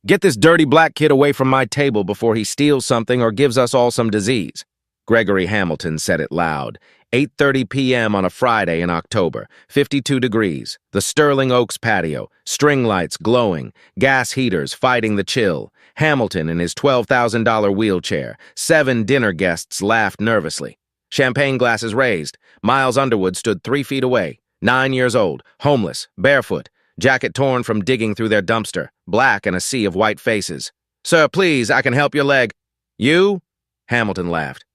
Get this dirty black kid away from my table before he steals something or gives us all some disease. Gregory Hamilton said it loud. 8:30 p.m. on a Friday in October, 52 degrees, the Sterling Oaks patio, string lights glowing, gas heaters fighting the chill, Hamilton in his $12,000 wheelchair, 7 dinner guests laughed nervously. Champagne glasses raised. Miles Underwood stood 3 feet away, 9 years old, homeless, barefoot, jacket torn from digging through their dumpster, black in a sea of white faces. "Sir, please, I can help your leg." "You?" Hamilton laughed.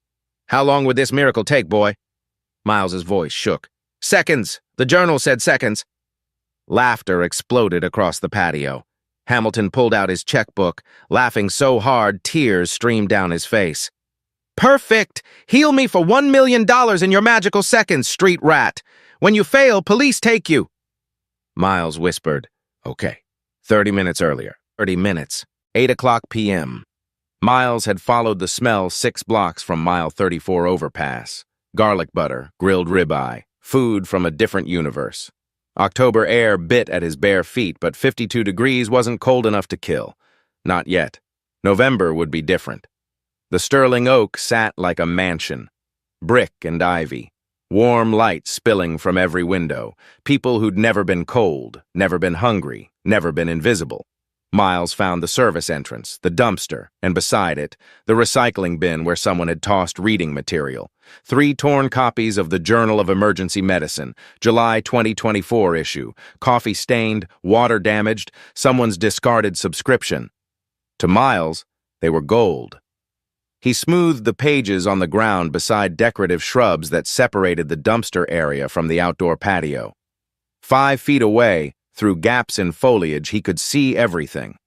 "How long would this miracle take, boy?" Miles's voice shook. "Seconds! The journal said seconds." Laughter exploded across the patio. Hamilton pulled out his checkbook, laughing so hard tears streamed down his face. "Perfect! Heal me for $1 million in your magical seconds, street rat! When you fail, police take you!" Miles whispered, "Okay." 30 minutes earlier. 30 minutes. 8 o'clock p.m. Miles had followed the smell 6 blocks from Mile 34 overpass. Garlic butter, grilled ribeye, food from a different universe. October air bit at his bare feet, but 52 degrees wasn't cold enough to kill. Not yet. November would be different. The Sterling Oak sat like a mansion. Brick and ivy. Warm light spilling from every window. People who'd never been cold, never been hungry, never been invisible. Miles found the service entrance, the dumpster, and beside it, the recycling bin where someone had tossed reading material. 3 torn copies of the Journal of Emergency Medicine, July 2024 issue, coffee-stained, water-damaged, someone's discarded subscription. To Miles, they were gold. He smoothed the pages on the ground beside decorative shrubs that separated the dumpster area from the outdoor patio. 5 feet away, through gaps in foliage, he could see everything.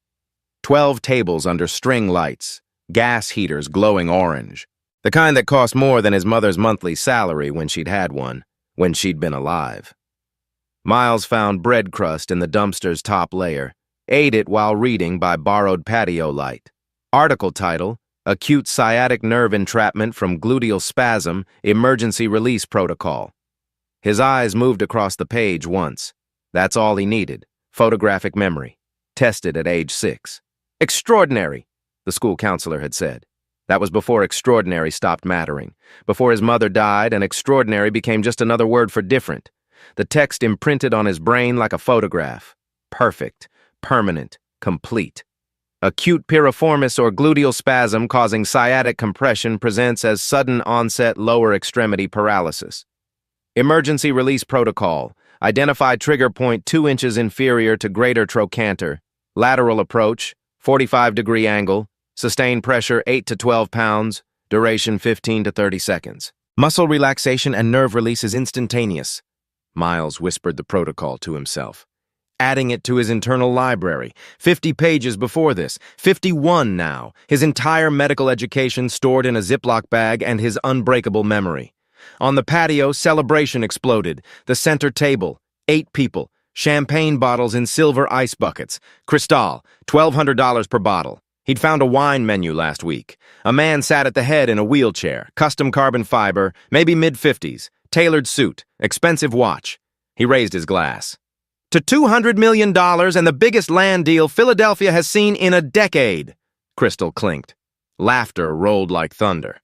12 tables under string lights, gas heaters glowing orange. The kind that cost more than his mother's monthly salary when she'd had one, when she'd been alive. Miles found bread crust in the dumpster's top layer, ate it while reading by borrowed patio light. Article title, "Acute Sciatic Nerve Entrapment from Gluteal Spasm, Emergency Release Protocol." His eyes moved across the page once. That's all he needed. Photographic memory. Tested at age 6. "Extraordinary," the school counselor had said. That was before extraordinary stopped mattering. Before his mother died, and extraordinary became just another word for different. The text imprinted on his brain like a photograph. Perfect. Permanent. Complete. Acute piriformis or gluteal spasm causing sciatic compression presents as sudden onset lower extremity paralysis. Emergency release protocol. Identify trigger point 2 inches inferior to greater trochanter. Lateral approach, 45-degree angle. Sustained pressure 8 to 12 pounds. Duration 15 to 30 seconds. Muscle relaxation and nerve release is instantaneous. Miles whispered the protocol to himself, adding it to his internal library. 50 pages before this, 51 now. His entire medical education stored in a Ziploc bag and his unbreakable memory. On the patio, celebration exploded. The center table, 8 people, champagne bottles in silver ice buckets. Cristal, $1,200 per bottle. He'd found a wine menu last week. A man sat at the head in a wheelchair, custom carbon fiber, maybe mid-50s, tailored suit, expensive watch. He raised his glass. "To $200 million and the biggest land deal Philadelphia has seen in a decade," Crystal clinked. Laughter rolled like thunder.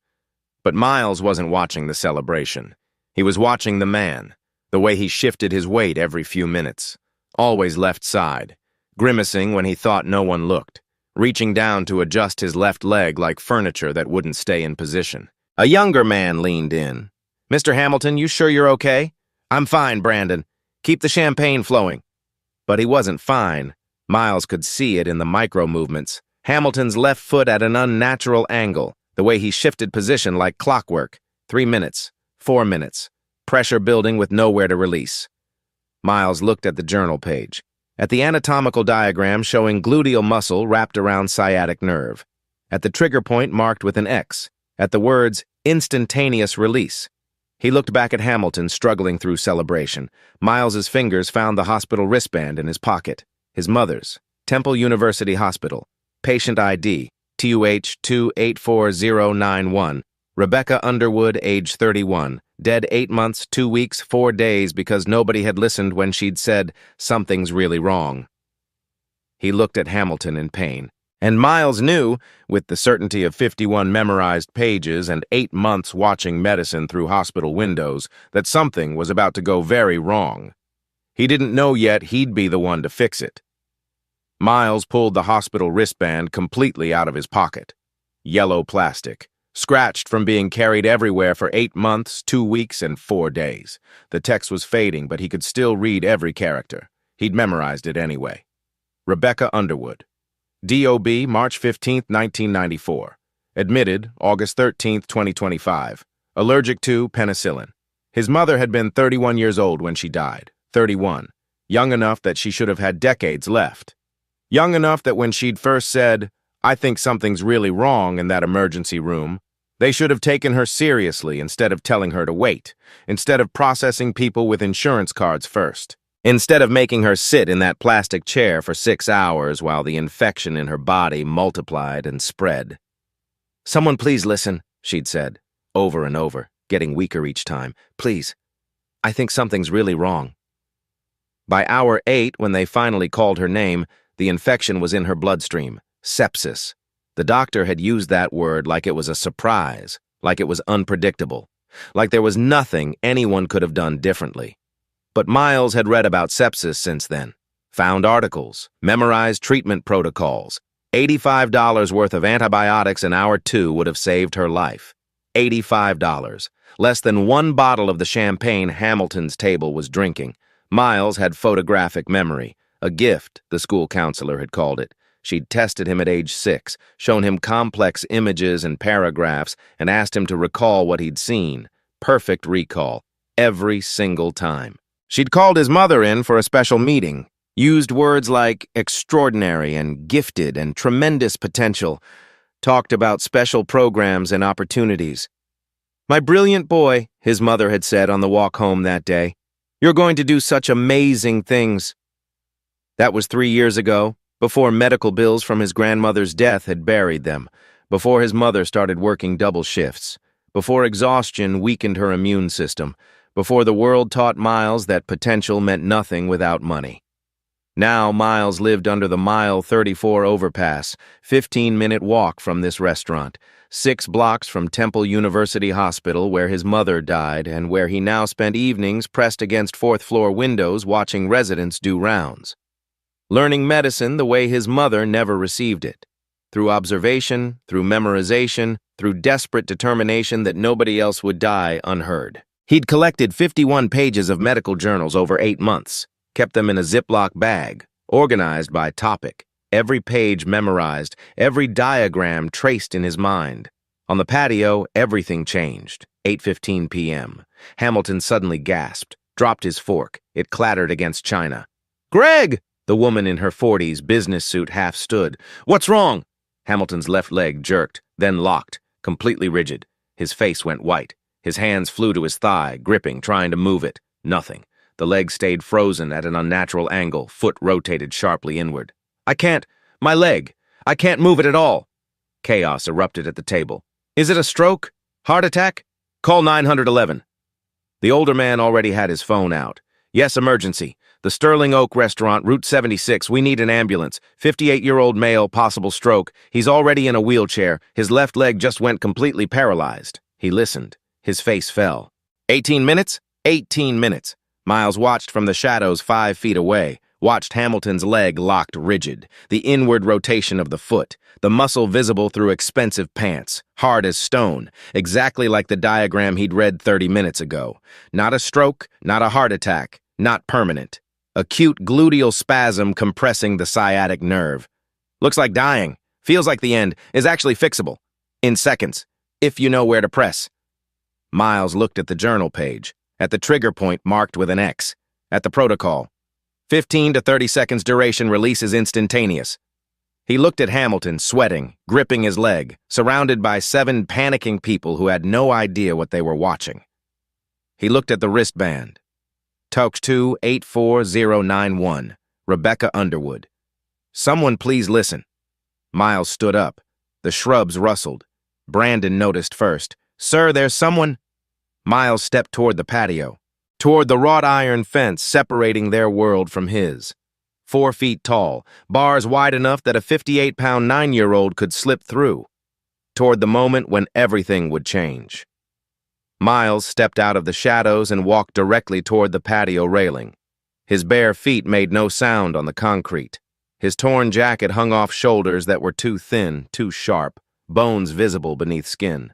But Miles wasn't watching the celebration. He was watching the man, the way he shifted his weight every few minutes. Always left side, grimacing when he thought no one looked, reaching down to adjust his left leg like furniture that wouldn't stay in position. A younger man leaned in. "Mr. Hamilton, you sure you're okay?" "I'm fine, Brandon. Keep the champagne flowing." But he wasn't fine. Miles could see it in the micro-movements. Hamilton's left foot at an unnatural angle, the way he shifted position like clockwork. 3 minutes, 4 minutes, pressure building with nowhere to release. Miles looked at the journal page, at the anatomical diagram showing gluteal muscle wrapped around sciatic nerve, at the trigger point marked with an X, at the words instantaneous release. He looked back at Hamilton struggling through celebration. Miles's fingers found the hospital wristband in his pocket. His mother's, Temple University Hospital, patient ID, TUH 284091, Rebecca Underwood, age 31, dead 8 months, 2 weeks, 4 days because nobody had listened when she'd said, "Something's really wrong." He looked at Hamilton in pain. And Miles knew, with the certainty of 51 memorized pages and 8 months watching medicine through hospital windows, that something was about to go very wrong. He didn't know yet he'd be the one to fix it. Miles pulled the hospital wristband completely out of his pocket. Yellow plastic, scratched from being carried everywhere for 8 months, 2 weeks, and 4 days. The text was fading, but he could still read every character. He'd memorized it anyway. Rebecca Underwood. DOB, March 15, 1994. Admitted, August 13, 2025. Allergic to penicillin. His mother had been 31 years old when she died. 31. Young enough that she should have had decades left. Young enough that when she'd first said, "I think something's really wrong in that emergency room," they should have taken her seriously instead of telling her to wait, instead of processing people with insurance cards first, instead of making her sit in that plastic chair for 6 hours while the infection in her body multiplied and spread. "Someone please listen," she'd said, over and over, getting weaker each time. "Please, I think something's really wrong." By hour 8, when they finally called her name, the infection was in her bloodstream. Sepsis. The doctor had used that word like it was a surprise, like it was unpredictable, like there was nothing anyone could have done differently. But Miles had read about sepsis since then, found articles, memorized treatment protocols. $85 worth of antibiotics in hour 2 would have saved her life. $85. Less than 1 bottle of the champagne Hamilton's table was drinking. Miles had photographic memory. A gift, the school counselor had called it. She'd tested him at age 6, shown him complex images and paragraphs, and asked him to recall what he'd seen. Perfect recall, every single time. She'd called his mother in for a special meeting, used words like extraordinary and gifted and tremendous potential, talked about special programs and opportunities. "My brilliant boy," his mother had said on the walk home that day, "you're going to do such amazing things." That was 3 years ago, before medical bills from his grandmother's death had buried them, before his mother started working double shifts, before exhaustion weakened her immune system, before the world taught Miles that potential meant nothing without money. Now Miles lived under the Mile 34 overpass, 15-minute walk from this restaurant, 6 blocks from Temple University Hospital where his mother died and where he now spent evenings pressed against 4th-floor windows watching residents do rounds. Learning medicine the way his mother never received it. Through observation, through memorization, through desperate determination that nobody else would die unheard. He'd collected 51 pages of medical journals over 8 months, kept them in a Ziploc bag, organized by topic, every page memorized, every diagram traced in his mind. On the patio, everything changed. 8:15 p.m. Hamilton suddenly gasped, dropped his fork. It clattered against china. "Greg!" The woman in her 40s business suit half stood. "What's wrong?" Hamilton's left leg jerked, then locked, completely rigid. His face went white. His hands flew to his thigh, gripping, trying to move it. Nothing. The leg stayed frozen at an unnatural angle, foot rotated sharply inward. "I can't. My leg. I can't move it at all." Chaos erupted at the table. "Is it a stroke? Heart attack? Call 911. The older man already had his phone out. "Yes, emergency. The Sterling Oak Restaurant, Route 76. We need an ambulance. 58-year-old male, possible stroke. He's already in a wheelchair. His left leg just went completely paralyzed." He listened. His face fell. 18 minutes? 18 minutes. Miles watched from the shadows 5 feet away, watched Hamilton's leg locked rigid, the inward rotation of the foot, the muscle visible through expensive pants, hard as stone, exactly like the diagram he'd read 30 minutes ago. Not a stroke, not a heart attack, not permanent. Acute gluteal spasm compressing the sciatic nerve. Looks like dying, feels like the end, is actually fixable. In seconds, if you know where to press. Miles looked at the journal page, at the trigger point marked with an X, at the protocol. 15 to 30 seconds duration, release is instantaneous. He looked at Hamilton, sweating, gripping his leg, surrounded by 7 panicking people who had no idea what they were watching. He looked at the wristband. Talks 2-84091, Rebecca Underwood. "Someone please listen." Miles stood up. The shrubs rustled. Brandon noticed first. "Sir, there's someone." Miles stepped toward the patio, toward the wrought iron fence separating their world from his. 4 feet tall, bars wide enough that a 58-pound 9-year-old could slip through, toward the moment when everything would change. Miles stepped out of the shadows and walked directly toward the patio railing. His bare feet made no sound on the concrete. His torn jacket hung off shoulders that were too thin, too sharp, bones visible beneath skin.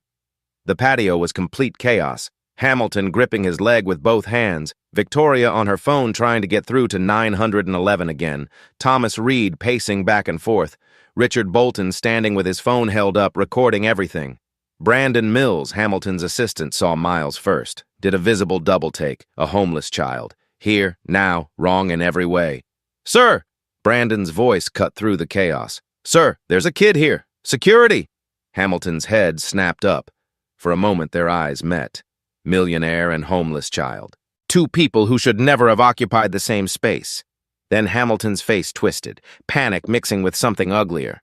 The patio was complete chaos. Hamilton gripping his leg with both hands, Victoria on her phone trying to get through to 911 again, Thomas Reed pacing back and forth, Richard Bolton standing with his phone held up recording everything. Brandon Mills, Hamilton's assistant, saw Miles first, did a visible double take, a homeless child. Here, now, wrong in every way. "Sir!" Brandon's voice cut through the chaos. "Sir, there's a kid here. Security!" Hamilton's head snapped up. For a moment their eyes met. Millionaire and homeless child. Two people who should never have occupied the same space. Then Hamilton's face twisted, panic mixing with something uglier.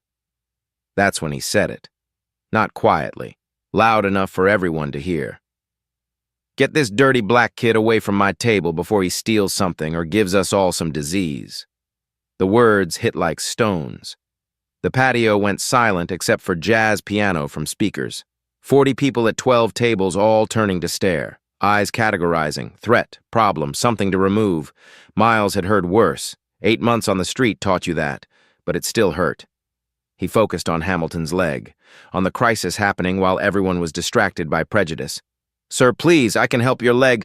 That's when he said it. Not quietly, loud enough for everyone to hear. "Get this dirty black kid away from my table before he steals something or gives us all some disease." The words hit like stones. The patio went silent except for jazz piano from speakers. 40 people at 12 tables all turning to stare, eyes categorizing, threat, problem, something to remove. Miles had heard worse. 8 months on the street taught you that, but it still hurt. He focused on Hamilton's leg, on the crisis happening while everyone was distracted by prejudice. "Sir, please, I can help your leg."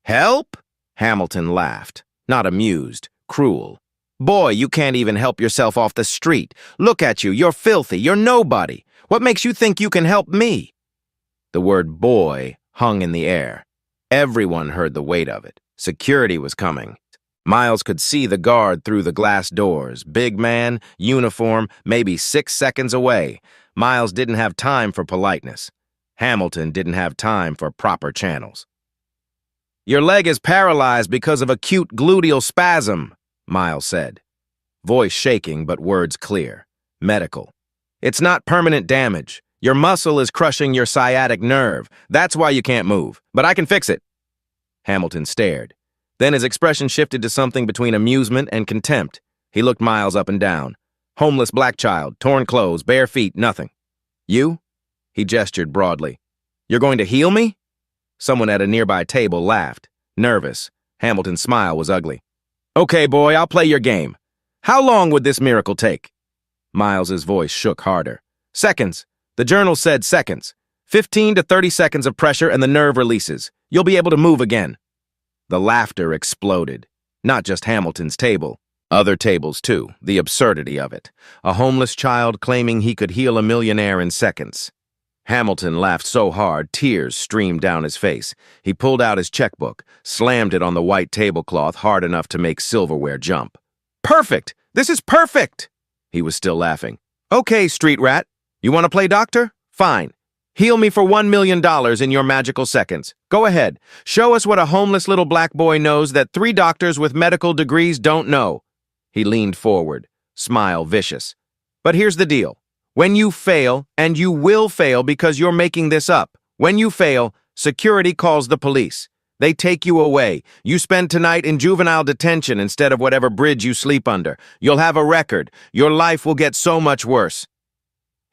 "Help?" Hamilton laughed, not amused, cruel. "Boy, you can't even help yourself off the street. Look at you, you're filthy, you're nobody. What makes you think you can help me?" The word boy hung in the air. Everyone heard the weight of it. Security was coming. Miles could see the guard through the glass doors. Big man, uniform, maybe 6 seconds away. Miles didn't have time for politeness. Hamilton didn't have time for proper channels. "Your leg is paralyzed because of acute gluteal spasm," Miles said. Voice shaking, but words clear. Medical. "It's not permanent damage. Your muscle is crushing your sciatic nerve. That's why you can't move. But I can fix it." Hamilton stared. Then his expression shifted to something between amusement and contempt. He looked Miles up and down. Homeless black child, torn clothes, bare feet, nothing. "You?" He gestured broadly. "You're going to heal me?" Someone at a nearby table laughed. Nervous. Hamilton's smile was ugly. "Okay, boy, I'll play your game. How long would this miracle take?" Miles's voice shook harder. "Seconds. The journal said seconds. 15 to 30 seconds of pressure and the nerve releases. You'll be able to move again." The laughter exploded. Not just Hamilton's table. Other tables, too. The absurdity of it. A homeless child claiming he could heal a millionaire in seconds. Hamilton laughed so hard, tears streamed down his face. He pulled out his checkbook, slammed it on the white tablecloth hard enough to make silverware jump. "Perfect! This is perfect!" He was still laughing. "Okay, street rat. You want to play doctor? Fine. Heal me for $1 million in your magical seconds. Go ahead. Show us what a homeless little black boy knows that 3 doctors with medical degrees don't know." He leaned forward, smile vicious. "But here's the deal. When you fail, and you will fail because you're making this up, when you fail, security calls the police. They take you away. You spend tonight in juvenile detention instead of whatever bridge you sleep under. You'll have a record. Your life will get so much worse."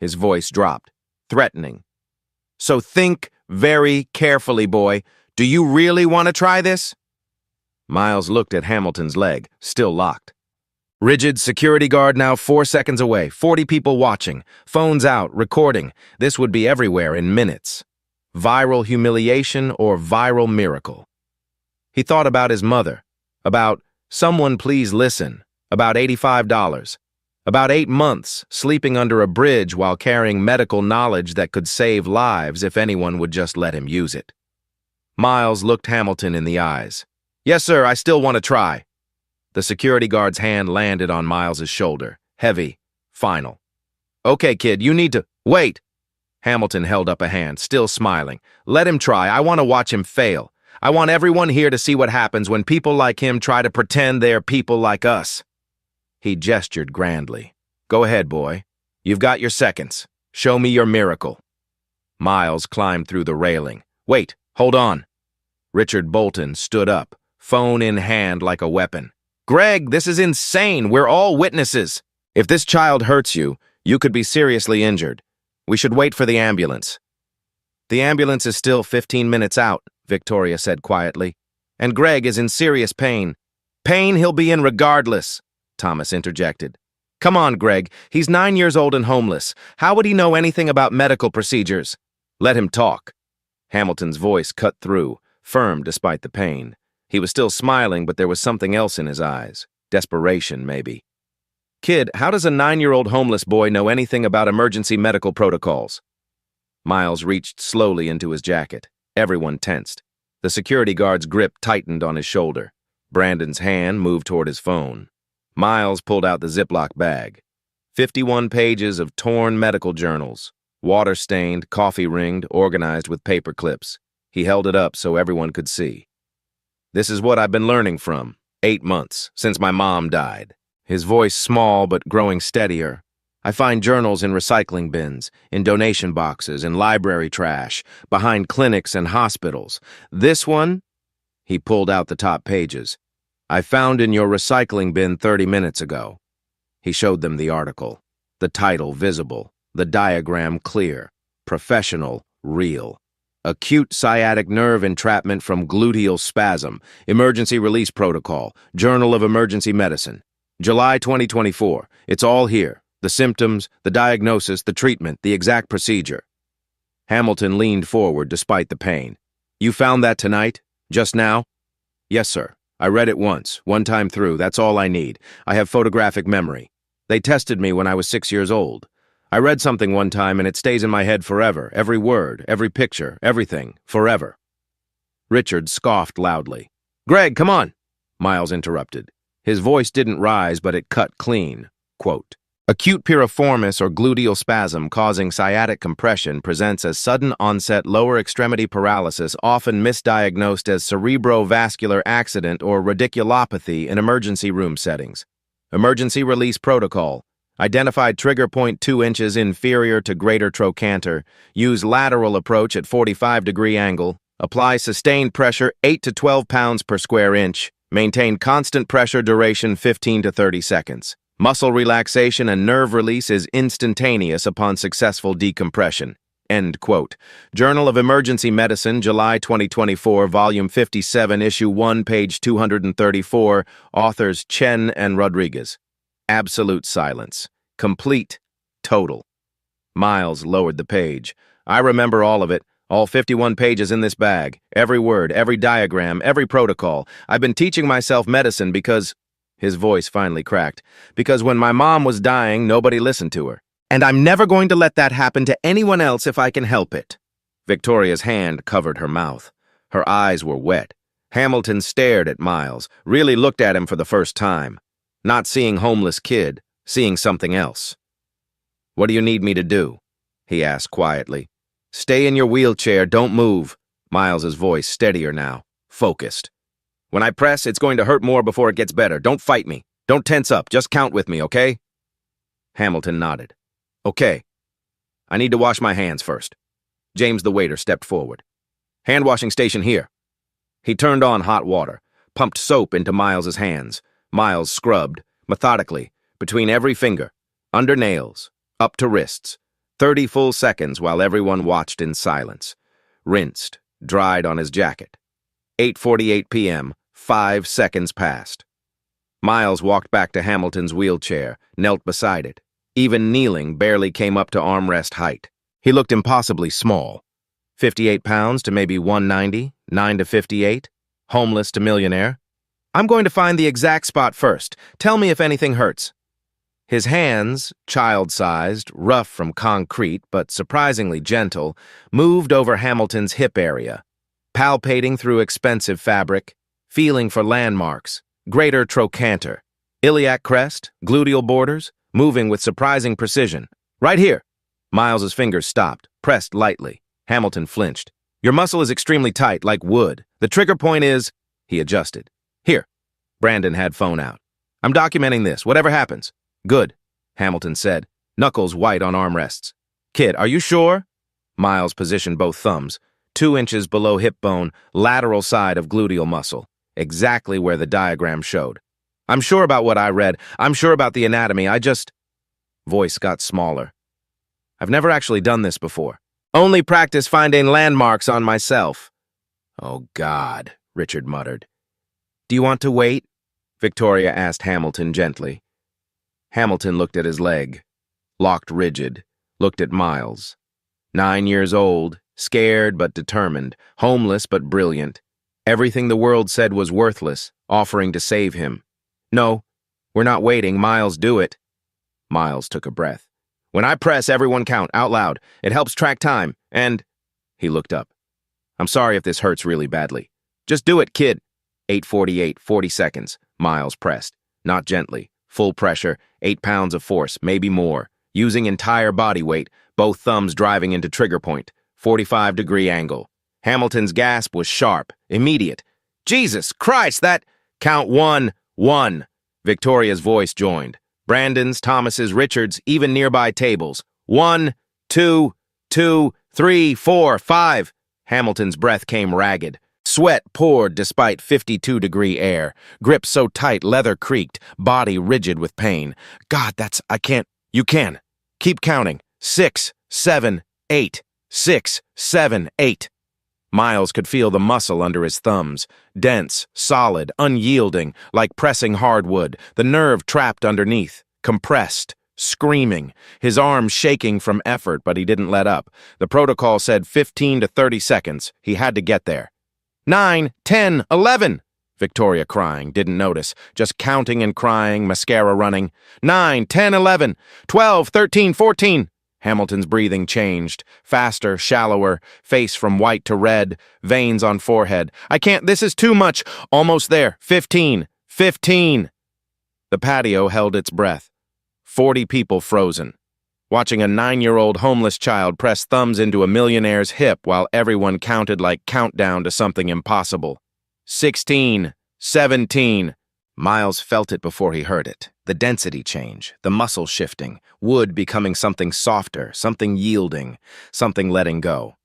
His voice dropped, threatening. "So think very carefully, boy. Do you really want to try this?" Miles looked at Hamilton's leg, still locked. Rigid security guard now 4 seconds away, 40 people watching, phones out, recording. This would be everywhere in minutes. Viral humiliation or viral miracle. He thought about his mother, about "someone please listen," about $85, about 8 months sleeping under a bridge while carrying medical knowledge that could save lives if anyone would just let him use it. Miles looked Hamilton in the eyes. "Yes, sir, I still want to try." The security guard's hand landed on Miles's shoulder, heavy, final. "Okay, kid, you need to—" "Wait!" Hamilton held up a hand, still smiling. "Let him try. I want to watch him fail. I want everyone here to see what happens when people like him try to pretend they're people like us." He gestured grandly. "Go ahead, boy. You've got your seconds. Show me your miracle." Miles climbed through the railing. "Wait, hold on." Richard Bolton stood up, phone in hand like a weapon. Greg, this is insane. We're all witnesses. If this child hurts you, you could be seriously injured. We should wait for the ambulance. The ambulance is still 15 minutes out, Victoria said quietly. And Greg is in serious pain. Pain he'll be in regardless, Thomas interjected. Come on, Greg. He's 9 years old and homeless. How would he know anything about medical procedures? Let him talk. Hamilton's voice cut through, firm despite the pain. He was still smiling, but there was something else in his eyes. Desperation, maybe. Kid, how does a 9-year-old homeless boy know anything about emergency medical protocols? Miles reached slowly into his jacket. Everyone tensed. The security guard's grip tightened on his shoulder. Brandon's hand moved toward his phone. Miles pulled out the Ziploc bag. 51 pages of torn medical journals, water-stained, coffee-ringed, organized with paper clips. He held it up so everyone could see. This is what I've been learning from. 8 months, since my mom died. His voice small but growing steadier. I find journals in recycling bins, in donation boxes, in library trash, behind clinics and hospitals. This one, he pulled out the top pages. I found in your recycling bin 30 minutes ago. He showed them the article. The title visible, the diagram clear. Professional, real. Acute sciatic nerve entrapment from gluteal spasm. Emergency release protocol. Journal of Emergency Medicine. July 2024. It's all here. The symptoms, the diagnosis, the treatment, the exact procedure. Hamilton leaned forward despite the pain. You found that tonight? Just now? Yes, sir. I read it once, one time through. That's all I need. I have photographic memory. They tested me when I was 6 years old. I read something one time and it stays in my head forever. Every word, every picture, everything, forever. Richard scoffed loudly. Greg, come on, Miles interrupted. His voice didn't rise, but it cut clean. Quote, acute piriformis or gluteal spasm causing sciatic compression presents as sudden onset lower extremity paralysis, often misdiagnosed as cerebrovascular accident or radiculopathy in emergency room settings. Emergency release protocol. Identified trigger point 2 inches inferior to greater trochanter. Use lateral approach at 45-degree angle. Apply sustained pressure 8 to 12 pounds per square inch. Maintain constant pressure duration 15 to 30 seconds. Muscle relaxation and nerve release is instantaneous upon successful decompression. End quote. Journal of Emergency Medicine, July 2024, Volume 57, Issue 1, page 234, authors Chen and Rodriguez. Absolute silence. Complete. Total. Miles lowered the page. I remember all of it. All 51 pages in this bag. Every word, every diagram, every protocol. I've been teaching myself medicine because... His voice finally cracked. Because when my mom was dying, nobody listened to her. And I'm never going to let that happen to anyone else if I can help it. Victoria's hand covered her mouth. Her eyes were wet. Hamilton stared at Miles, really looked at him for the first time. Not seeing homeless kid, seeing something else. What do you need me to do? He asked quietly. Stay in your wheelchair, don't move. Miles's voice steadier now, focused. When I press, it's going to hurt more before it gets better. Don't fight me. Don't tense up. Just count with me, okay? Hamilton nodded. Okay. I need to wash my hands first. James the waiter stepped forward. Hand washing station here. He turned on hot water, pumped soap into Miles's hands. Miles scrubbed, methodically, between every finger, under nails, up to wrists. 30 full seconds while everyone watched in silence. Rinsed, dried on his jacket. 8:48 p.m., 5 seconds passed. Miles walked back to Hamilton's wheelchair, knelt beside it. Even kneeling barely came up to armrest height. He looked impossibly small. 58 pounds to maybe 190, 9 to 58, homeless to millionaire. I'm going to find the exact spot first. Tell me if anything hurts. His hands, child-sized, rough from concrete, but surprisingly gentle, moved over Hamilton's hip area, palpating through expensive fabric, feeling for landmarks, greater trochanter, iliac crest, gluteal borders, moving with surprising precision. Right here. Miles's fingers stopped, pressed lightly. Hamilton flinched. Your muscle is extremely tight, like wood. The trigger point is... He adjusted. Here. Brandon had phone out. I'm documenting this, whatever happens. Good, Hamilton said, knuckles white on armrests. Kid, are you sure? Miles positioned both thumbs, 2 inches below hip bone, lateral side of gluteal muscle, exactly where the diagram showed. I'm sure about what I read. I'm sure about the anatomy. Voice got smaller. I've never actually done this before. Only practice finding landmarks on myself. Oh, God, Richard muttered. Do you want to wait? Victoria asked Hamilton gently. Hamilton looked at his leg, locked rigid, looked at Miles. 9 years old, scared but determined, homeless but brilliant. Everything the world said was worthless, offering to save him. No, we're not waiting. Miles, do it. Miles took a breath. When I press, everyone count, out loud. It helps track time, and... He looked up. I'm sorry if this hurts really badly. Just do it, kid. 8:48, 40 seconds. Miles pressed. Not gently. Full pressure, 8 pounds of force, maybe more. Using entire body weight, both thumbs driving into trigger point. 45-degree angle. Hamilton's gasp was sharp, immediate. Jesus Christ, that... Count 1, 1. Victoria's voice joined. Brandon's, Thomas's, Richard's, even nearby tables. 1, 2, 2, 3, 4, 5. Hamilton's breath came ragged. Sweat poured despite 52-degree air. Grip so tight, leather creaked, body rigid with pain. God, I can't. You can. Keep counting. 6, 7, 8. 6, 7, 8. Miles could feel the muscle under his thumbs. Dense, solid, unyielding, like pressing hardwood. The nerve trapped underneath. Compressed. Screaming. His arms shaking from effort, but he didn't let up. The protocol said 15 to 30 seconds. He had to get there. 9, 10, 11. Victoria crying, didn't notice. Just counting and crying, mascara running. 9, 10, 11, 12, 13, 14. Hamilton's breathing changed. Faster, shallower, face from white to red, veins on forehead. I can't, this is too much. Almost there. 15, 15. The patio held its breath. 40 people frozen. Watching a 9-year-old homeless child press thumbs into a millionaire's hip while everyone counted like countdown to something impossible. 16, 17. Miles felt it before he heard it. The density change, the muscle shifting, wood becoming something softer, something yielding, something letting go.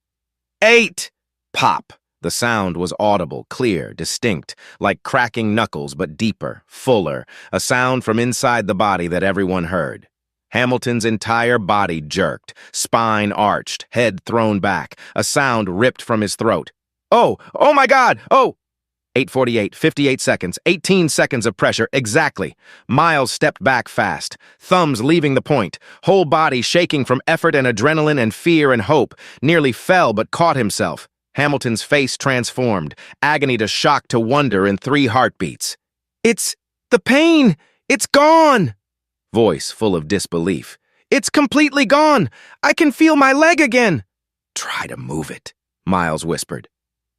8! Pop! The sound was audible, clear, distinct, like cracking knuckles but deeper, fuller, a sound from inside the body that everyone heard. Hamilton's entire body jerked, spine arched, head thrown back, a sound ripped from his throat. Oh my God, oh! 8:48, 58 seconds, 18 seconds of pressure, exactly. Miles stepped back fast, thumbs leaving the point, whole body shaking from effort and adrenaline and fear and hope, nearly fell but caught himself. Hamilton's face transformed, agony to shock to wonder in 3 heartbeats. It's the pain! It's gone! Voice full of disbelief. It's completely gone! I can feel my leg again! Try to move it, Miles whispered.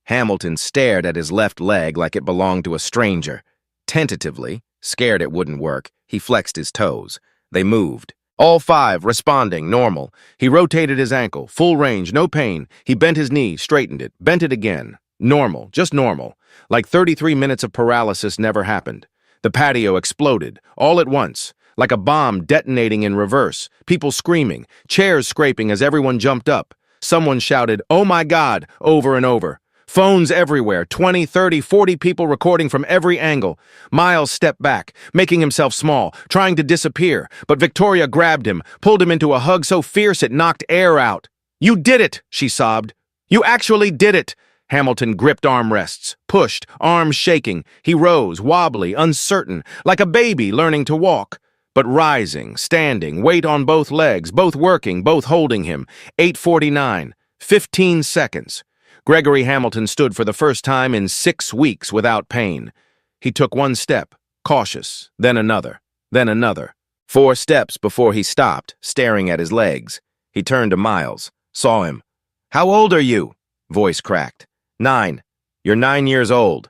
Hamilton stared at his left leg like it belonged to a stranger. Tentatively, scared it wouldn't work, he flexed his toes. They moved. All 5 responding, normal. He rotated his ankle, full range, no pain. He bent his knee, straightened it, bent it again. Normal, just normal. Like 33 minutes of paralysis never happened. The patio exploded, all at once. Like a bomb detonating in reverse, people screaming, chairs scraping as everyone jumped up. Someone shouted, "Oh my God," over and over. Phones everywhere, 20, 30, 40 people recording from every angle. Miles stepped back, making himself small, trying to disappear, but Victoria grabbed him, pulled him into a hug so fierce it knocked air out. "You did it," she sobbed. "You actually did it." Hamilton gripped armrests, pushed, arms shaking. He rose, wobbly, uncertain, like a baby learning to walk. But rising, standing, weight on both legs, both working, both holding him. 8:49, 15 seconds. Gregory Hamilton stood for the first time in 6 weeks without pain. He took 1 step, cautious, then another, then another. 4 steps before he stopped, staring at his legs. He turned to Miles, saw him. "How old are you?" Voice cracked. 9. "You're 9 years old."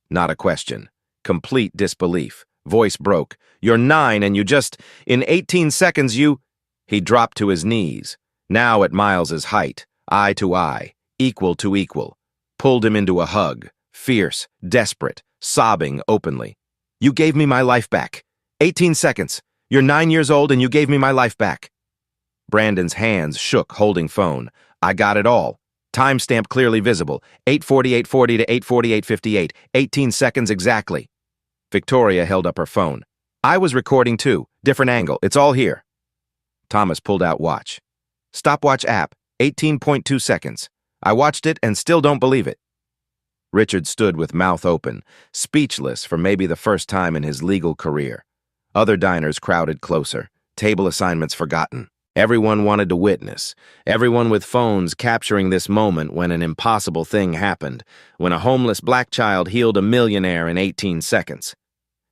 Not a question. Complete disbelief. Voice broke. "You're 9 and you just, in 18 seconds you..." He dropped to his knees, now at Miles's height, eye to eye. Equal to equal, pulled him into a hug, fierce, desperate, sobbing openly. "You gave me my life back. 18 seconds. You're 9 years old and you gave me my life back." Brandon's hands shook, holding phone. "I got it all. Timestamp clearly visible. 8:48:40 to 8:48:58. 18 seconds exactly." Victoria held up her phone. I was recording too. Different angle. It's all here. Thomas pulled out watch. Stopwatch app, 18.2 seconds. I watched it and still don't believe it. Richard stood with mouth open, speechless for maybe the first time in his legal career. Other diners crowded closer, table assignments forgotten. Everyone wanted to witness, everyone with phones capturing this moment when an impossible thing happened, when a homeless black child healed a millionaire in 18 seconds.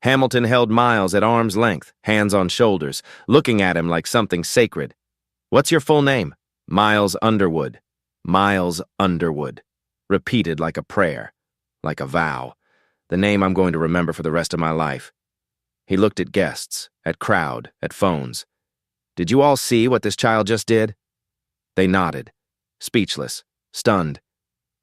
Hamilton held Miles at arm's length, hands on shoulders, looking at him like something sacred. What's your full name? Miles Underwood. Miles Underwood. Repeated like a prayer, like a vow. The name I'm going to remember for the rest of my life. He looked at guests, at crowd, at phones. Did you all see what this child just did? They nodded, speechless, stunned.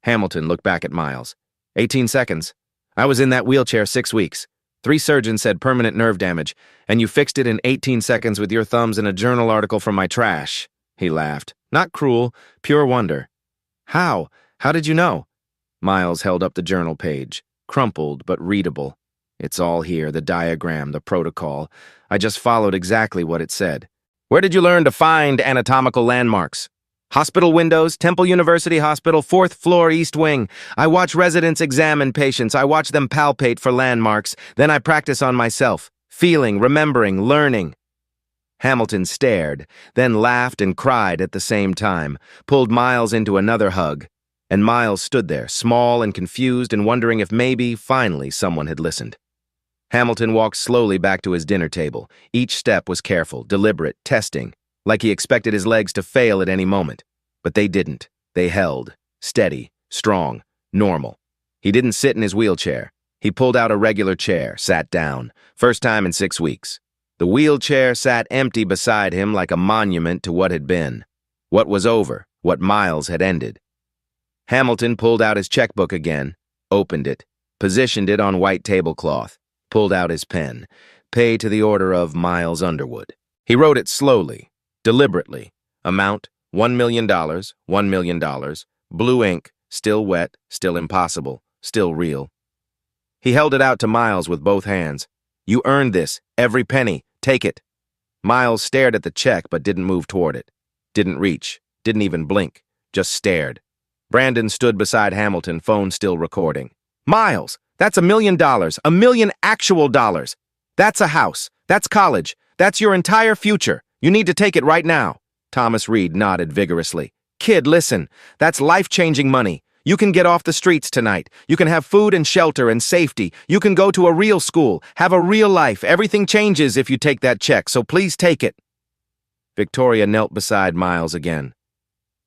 Hamilton looked back at Miles. 18 seconds. I was in that wheelchair 6 weeks. 3 surgeons said permanent nerve damage, and you fixed it in 18 seconds with your thumbs in a journal article from my trash. He laughed. Not cruel, pure wonder. How? How did you know? Miles held up the journal page, crumpled but readable. It's all here, the diagram, the protocol. I just followed exactly what it said. Where did you learn to find anatomical landmarks? Hospital windows, Temple University Hospital, 4th floor, East Wing. I watch residents examine patients. I watch them palpate for landmarks. Then I practice on myself, feeling, remembering, learning. Hamilton stared, then laughed and cried at the same time, pulled Miles into another hug. And Miles stood there, small and confused and wondering if maybe, finally, someone had listened. Hamilton walked slowly back to his dinner table. Each step was careful, deliberate, testing, like he expected his legs to fail at any moment. But they didn't. They held, steady, strong, normal. He didn't sit in his wheelchair. He pulled out a regular chair, sat down, first time in 6 weeks. The wheelchair sat empty beside him like a monument to what had been, what was over, what Miles had ended. Hamilton pulled out his checkbook again, opened it, positioned it on white tablecloth, pulled out his pen, pay to the order of Miles Underwood. He wrote it slowly, deliberately. Amount, $1 million, $1 million. Blue ink, still wet, still impossible, still real. He held it out to Miles with both hands. You earned this, every penny, take it. Miles stared at the check but didn't move toward it. Didn't reach, didn't even blink, just stared. Brandon stood beside Hamilton, phone still recording. Miles! That's $1 million, $1 million actual dollars. That's a house. That's college. That's your entire future. You need to take it right now. Thomas Reed nodded vigorously. Kid, listen. That's life-changing money. You can get off the streets tonight. You can have food and shelter and safety. You can go to a real school, have a real life. Everything changes if you take that check, so please take it. Victoria knelt beside Miles again.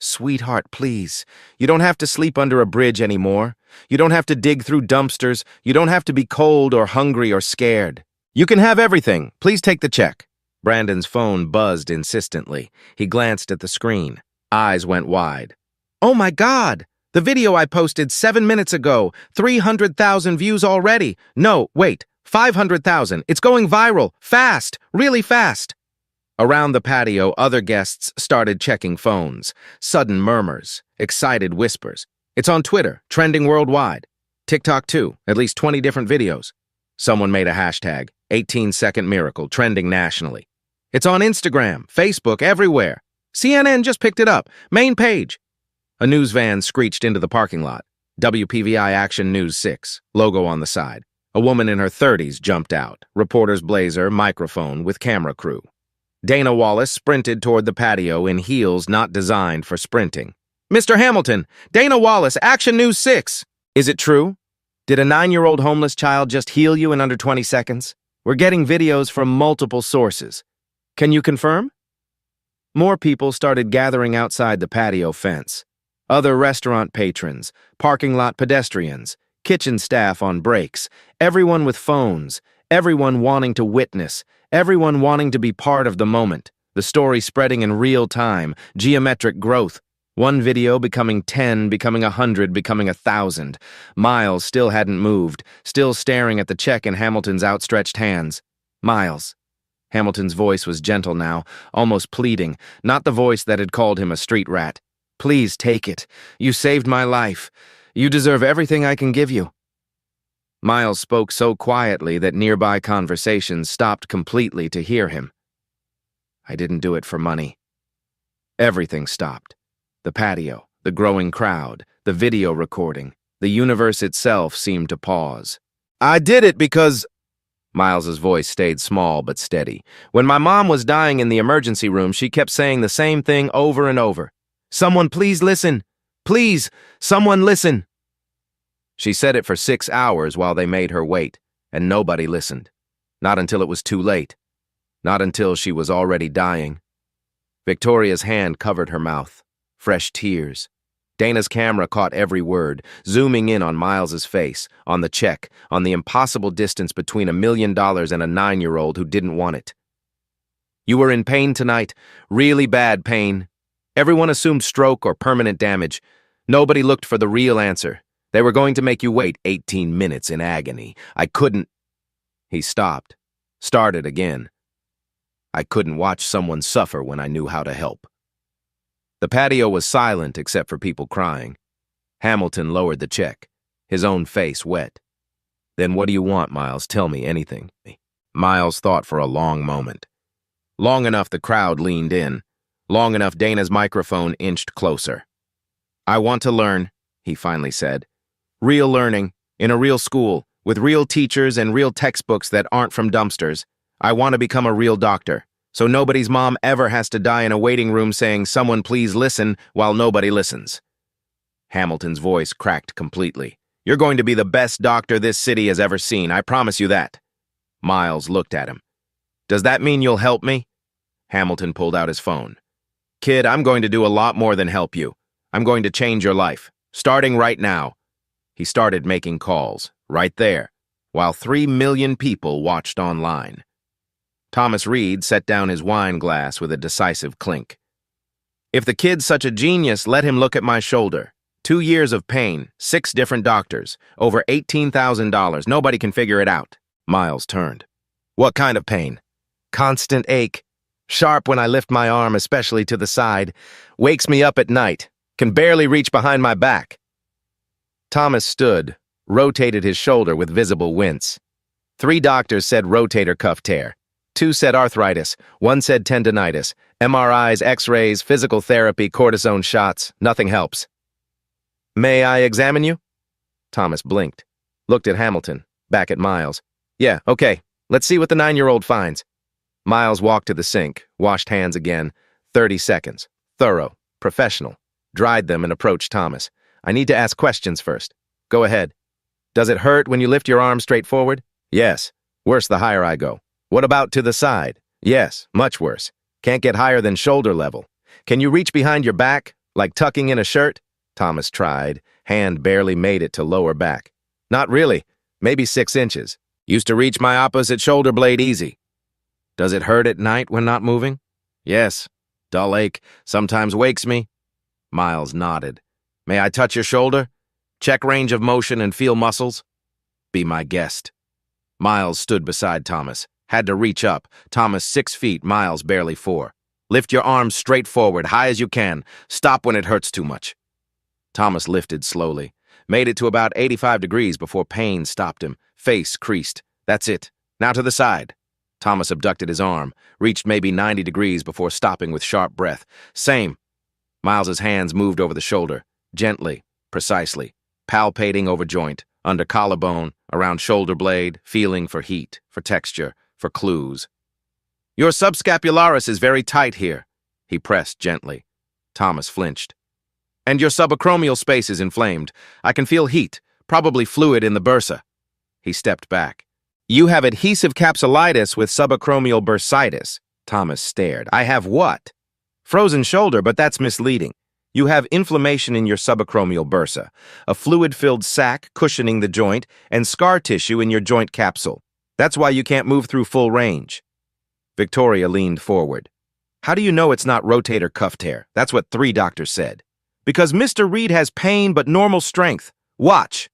Sweetheart, please. You don't have to sleep under a bridge anymore. You don't have to dig through dumpsters. You don't have to be cold or hungry or scared. You can have everything. Please take the check. Brandon's phone buzzed insistently. He glanced at the screen. Eyes went wide. Oh my God! The video I posted 7 minutes ago. 300,000 views already. No, wait. 500,000. It's going viral. Fast. Really fast. Around the patio, other guests started checking phones. Sudden murmurs, excited whispers. It's on Twitter, trending worldwide. TikTok too, at least 20 different videos. Someone made a hashtag, 18-second miracle, trending nationally. It's on Instagram, Facebook, everywhere. CNN just picked it up, main page. A news van screeched into the parking lot. WPVI Action News 6, logo on the side. A woman in her 30s jumped out, reporter's blazer, microphone with camera crew. Dana Wallace sprinted toward the patio in heels not designed for sprinting. Mr. Hamilton, Dana Wallace, Action News 6. Is it true? Did a 9-year-old homeless child just heal you in under 20 seconds? We're getting videos from multiple sources. Can you confirm? More people started gathering outside the patio fence. Other restaurant patrons, parking lot pedestrians, kitchen staff on breaks, everyone with phones, everyone wanting to witness, everyone wanting to be part of the moment, the story spreading in real time, geometric growth. One video becoming 10, becoming 100, becoming 1,000. Miles still hadn't moved, still staring at the check in Hamilton's outstretched hands. Miles. Hamilton's voice was gentle now, almost pleading, not the voice that had called him a street rat. Please take it. You saved my life. You deserve everything I can give you. Miles spoke so quietly that nearby conversations stopped completely to hear him. I didn't do it for money. Everything stopped. The patio, the growing crowd, the video recording. The universe itself seemed to pause. I did it because... Miles's voice stayed small but steady. When my mom was dying in the emergency room, she kept saying the same thing over and over. Someone please listen. Please, someone listen. She said it for 6 hours while they made her wait, and nobody listened. Not until it was too late. Not until she was already dying. Victoria's hand covered her mouth. Fresh tears. Dana's camera caught every word, zooming in on Miles's face, on the check, on the impossible distance between $1 million and a 9-year-old who didn't want it. You were in pain tonight, really bad pain. Everyone assumed stroke or permanent damage. Nobody looked for the real answer. They were going to make you wait 18 minutes in agony. I couldn't... He stopped, started again. I couldn't watch someone suffer when I knew how to help. The patio was silent except for people crying. Hamilton lowered the check, his own face wet. Then what do you want, Miles? Tell me anything. Miles thought for a long moment. Long enough the crowd leaned in. Long enough Dana's microphone inched closer. I want to learn, he finally said. Real learning, in a real school, with real teachers and real textbooks that aren't from dumpsters. I want to become a real doctor. So nobody's mom ever has to die in a waiting room saying, someone please listen, while nobody listens. Hamilton's voice cracked completely. You're going to be the best doctor this city has ever seen, I promise you that. Miles looked at him. Does that mean you'll help me? Hamilton pulled out his phone. Kid, I'm going to do a lot more than help you. I'm going to change your life, starting right now. He started making calls, right there, while 3 million people watched online. Thomas Reed set down his wine glass with a decisive clink. If the kid's such a genius, let him look at my shoulder. 2 years of pain, 6 different doctors, over $18,000. Nobody can figure it out. Miles turned. What kind of pain? Constant ache. Sharp when I lift my arm, especially to the side. Wakes me up at night. Can barely reach behind my back. Thomas stood, rotated his shoulder with visible wince. 3 doctors said rotator cuff tear. 2 said arthritis, 1 said tendinitis, MRIs, x-rays, physical therapy, cortisone shots, nothing helps. May I examine you? Thomas blinked, looked at Hamilton, back at Miles. Yeah, okay, let's see what the 9-year-old finds. Miles walked to the sink, washed hands again, 30 seconds, thorough, professional, dried them and approached Thomas. I need to ask questions first. Go ahead. Does it hurt when you lift your arm straight forward? Yes, worse the higher I go. What about to the side? Yes, much worse. Can't get higher than shoulder level. Can you reach behind your back, like tucking in a shirt? Thomas tried. Hand barely made it to lower back. Not really. Maybe 6 inches. Used to reach my opposite shoulder blade easy. Does it hurt at night when not moving? Yes. Dull ache. Sometimes wakes me. Miles nodded. May I touch your shoulder? Check range of motion and feel muscles? Be my guest. Miles stood beside Thomas. Had to reach up. Thomas 6 feet, Miles barely 4. Lift your arms straight forward, high as you can. Stop when it hurts too much. Thomas lifted slowly. Made it to about 85 degrees before pain stopped him. Face creased. That's it. Now to the side. Thomas abducted his arm. Reached maybe 90 degrees before stopping with sharp breath. Same. Miles's hands moved over the shoulder. Gently. Precisely. Palpating over joint. Under collarbone. Around shoulder blade. Feeling for heat. For texture. For clues. Your subscapularis is very tight here. He pressed gently. Thomas flinched. And your subacromial space is inflamed. I can feel heat, probably fluid in the bursa. He stepped back. You have adhesive capsulitis with subacromial bursitis. Thomas stared. I have what? Frozen shoulder, but that's misleading. You have inflammation in your subacromial bursa, a fluid-filled sac cushioning the joint, and scar tissue in your joint capsule. That's why you can't move through full range. Victoria leaned forward. How do you know it's not rotator cuff tear? That's what 3 doctors said. Because Mr. Reed has pain but normal strength. Watch.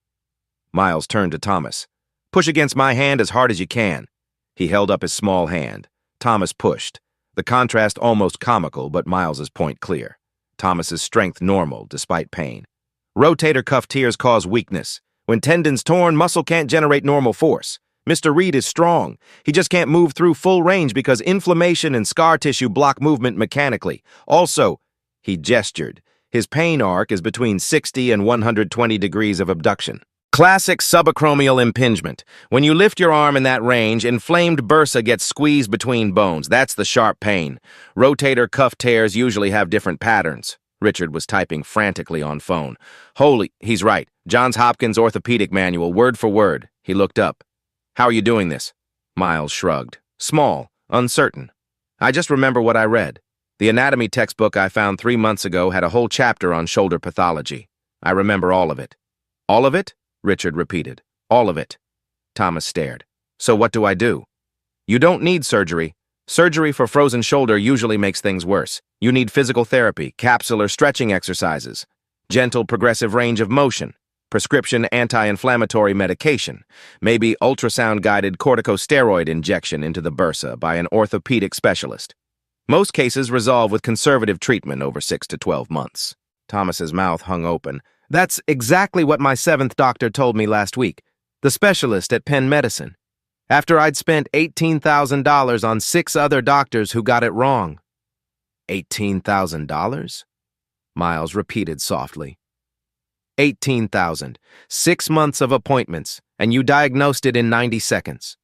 Miles turned to Thomas. Push against my hand as hard as you can. He held up his small hand. Thomas pushed. The contrast almost comical, but Miles's point clear. Thomas's strength normal, despite pain. Rotator cuff tears cause weakness. When tendon's torn, muscle can't generate normal force. Mr. Reed is strong. He just can't move through full range because inflammation and scar tissue block movement mechanically. Also, he gestured. His pain arc is between 60 and 120 degrees of abduction. Classic subacromial impingement. When you lift your arm in that range, inflamed bursa gets squeezed between bones. That's the sharp pain. Rotator cuff tears usually have different patterns. Richard was typing frantically on phone. Holy, he's right. Johns Hopkins Orthopedic Manual, word for word. He looked up. How are you doing this? Miles shrugged. Small, uncertain. I just remember what I read. The anatomy textbook I found 3 months ago had a whole chapter on shoulder pathology. I remember all of it. All of it? Richard repeated. All of it. Thomas stared. So what do I do? You don't need surgery. Surgery for frozen shoulder usually makes things worse. You need physical therapy, capsular stretching exercises, gentle progressive range of motion, prescription anti-inflammatory medication, maybe ultrasound-guided corticosteroid injection into the bursa by an orthopedic specialist. Most cases resolve with conservative treatment over 6 to 12 months. Thomas's mouth hung open. That's exactly what my 7th doctor told me last week, the specialist at Penn Medicine, after I'd spent $18,000 on 6 other doctors who got it wrong. $18,000? Miles repeated softly. 18,000. 6 months of appointments, and you diagnosed it in 90 seconds.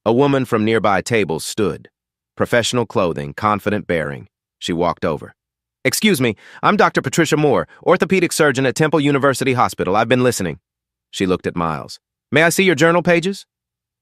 A woman from nearby tables stood. Professional clothing, confident bearing. She walked over. Excuse me, I'm Dr. Patricia Moore, orthopedic surgeon at Temple University Hospital. I've been listening. She looked at Miles. May I see your journal pages?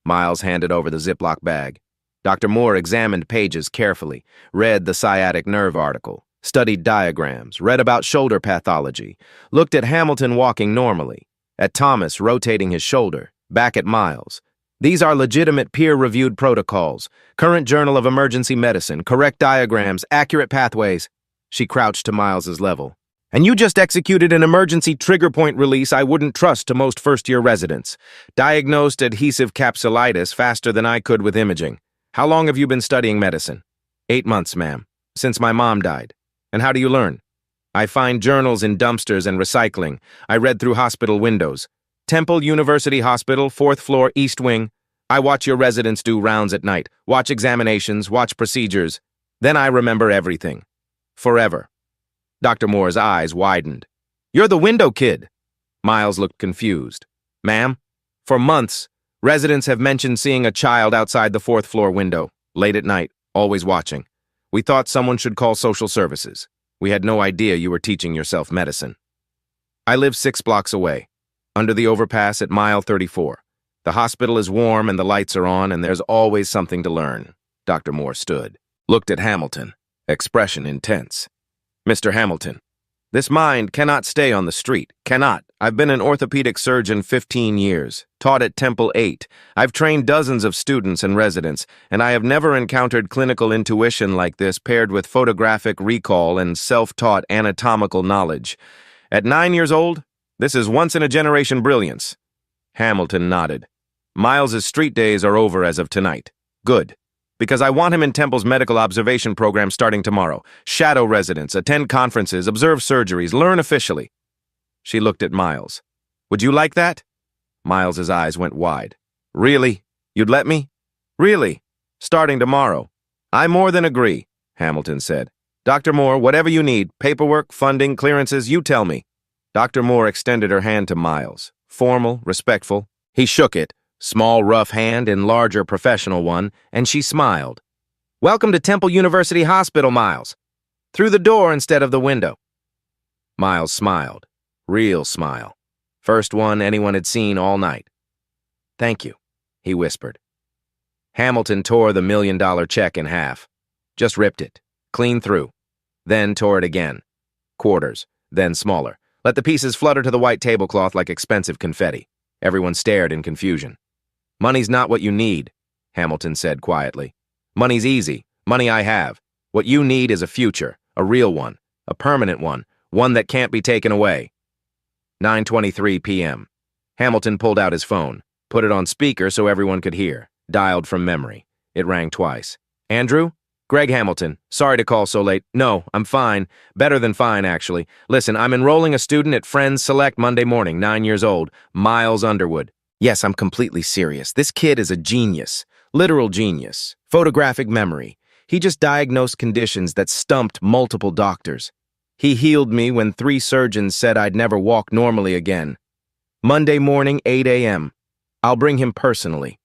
Miles handed over the Ziploc bag. Dr. Moore examined pages carefully, read the sciatic nerve article, studied diagrams, read about shoulder pathology, looked at Hamilton walking normally, at Thomas rotating his shoulder, back at Miles. These are legitimate peer-reviewed protocols, current Journal of Emergency Medicine, correct diagrams, accurate pathways. She crouched to Miles's level. And you just executed an emergency trigger point release I wouldn't trust to most first-year residents. Diagnosed adhesive capsulitis faster than I could with imaging. How long have you been studying medicine? 8 months, ma'am. Since my mom died. And how do you learn? I find journals in dumpsters and recycling. I read through hospital windows. Temple University Hospital, 4th floor, East Wing. I watch your residents do rounds at night, watch examinations, watch procedures. Then I remember everything. Forever. Dr. Moore's eyes widened. You're the window kid. Miles looked confused. Ma'am, for months, residents have mentioned seeing a child outside the 4th floor window, late at night, always watching. We thought someone should call social services. We had no idea you were teaching yourself medicine. I live 6 blocks away, under the overpass at mile 34. The hospital is warm and the lights are on and there's always something to learn. Dr. Moore stood, looked at Hamilton, expression intense. Mr. Hamilton, this mind cannot stay on the street, cannot. I've been an orthopedic surgeon 15 years, taught at Temple 8. I've trained dozens of students and residents, and I have never encountered clinical intuition like this paired with photographic recall and self-taught anatomical knowledge. At 9 years old, this is once-in-a-generation brilliance. Hamilton nodded. Miles's street days are over as of tonight. Good. Because I want him in Temple's medical observation program starting tomorrow. Shadow residents, attend conferences, observe surgeries, learn officially. She looked at Miles. Would you like that? Miles's eyes went wide. Really? You'd let me? Really? Starting tomorrow. I more than agree, Hamilton said. Dr. Moore, whatever you need, paperwork, funding, clearances, you tell me. Dr. Moore extended her hand to Miles. Formal, respectful. He shook it. Small, rough hand and larger, professional one, and she smiled. Welcome to Temple University Hospital, Miles. Through the door instead of the window. Miles smiled. Real smile. First one anyone had seen all night. Thank you, he whispered. Hamilton tore the $1 million check in half. Just ripped it. Clean through. Then tore it again. Quarters, then smaller. Let the pieces flutter to the white tablecloth like expensive confetti. Everyone stared in confusion. Money's not what you need, Hamilton said quietly. Money's easy. Money I have. What you need is a future, a real one, a permanent one that can't be taken away. 9:23 p.m. Hamilton pulled out his phone, put it on speaker so everyone could hear, dialed from memory. It rang twice. Andrew? Greg Hamilton. Sorry to call so late. No, I'm fine. Better than fine, actually. Listen, I'm enrolling a student at Friends Select Monday morning, 9 years old. Miles Underwood. Yes, I'm completely serious. This kid is a genius. Literal genius. Photographic memory. He just diagnosed conditions that stumped multiple doctors. He healed me when 3 surgeons said I'd never walk normally again. Monday morning, 8 a.m. I'll bring him personally.